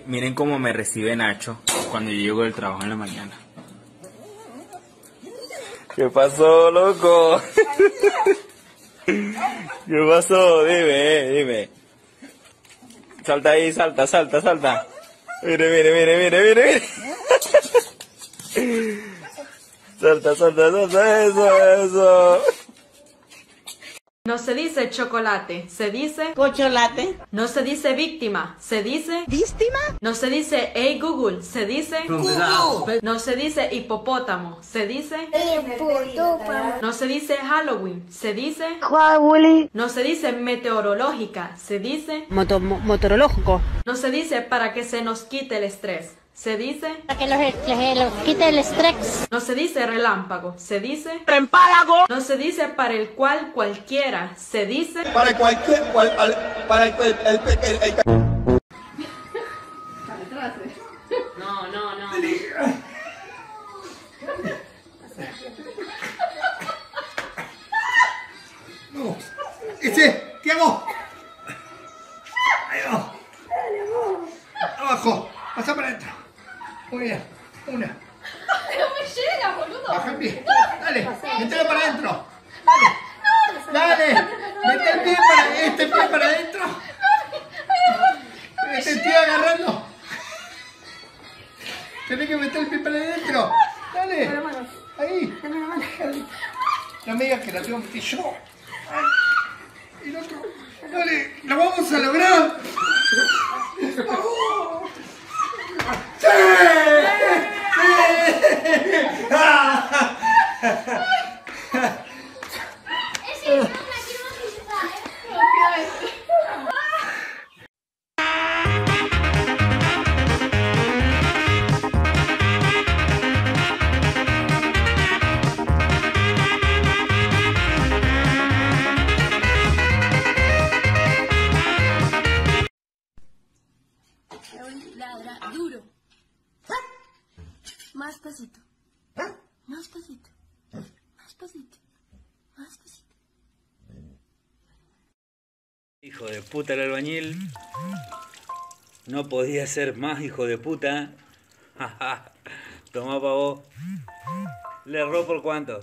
Miren cómo me recibe Nacho cuando yo llego del trabajo en la mañana. ¿Qué pasó, loco? ¿Qué pasó? Dime. Salta ahí, salta. Mire. Salta, eso. No se dice chocolate, se dice Cocholate. no se dice víctima, se dice ¿Víctima? no se dice hey Google, se dice Google. no se dice hipopótamo, se dice Hipopótamo. no se dice Halloween, se dice Halloween. no se dice meteorológica, se dice Motorológico. no se dice para que se nos quite el estrés, se dice Para que los quite el estrés. no se dice relámpago, se dice Trempálago. no se dice para el cual cualquiera, se dice Para cualquier para el No. No. ¿Qué hago? Ahí va. Abajo. Pasa para adentro. Muy bien. Una. No me llega, boludo. Baja el pie. Dale. Mételo para adentro. Dale. Mete el pie para adentro. Te estoy agarrando. Tenés que meter el pie para adentro. Dale. Ahí. No me digas que la tengo que meter yo. Y el otro. Dale. Lo vamos a lograr. ¡Vamos! ¡Sí! Ladra duro. Más pasito. Más pasito. Más pasito. Más pasito. Hijo de puta el albañil. No podía ser más hijo de puta. Tomá pa' vos. ¿Le erró por cuánto?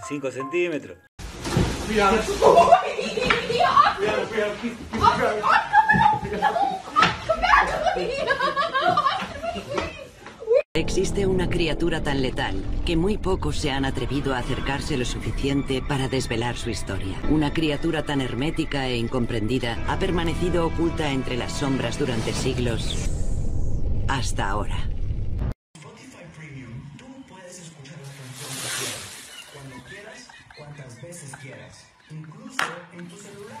5 centímetros. Existe una criatura tan letal que muy pocos se han atrevido a acercarse lo suficiente para desvelar su historia. Una criatura tan hermética e incomprendida ha permanecido oculta entre las sombras durante siglos hasta ahora. Spotify Premium, tú puedes escuchar las canciones cuando quieras, cuantas veces quieras, incluso en tu celular.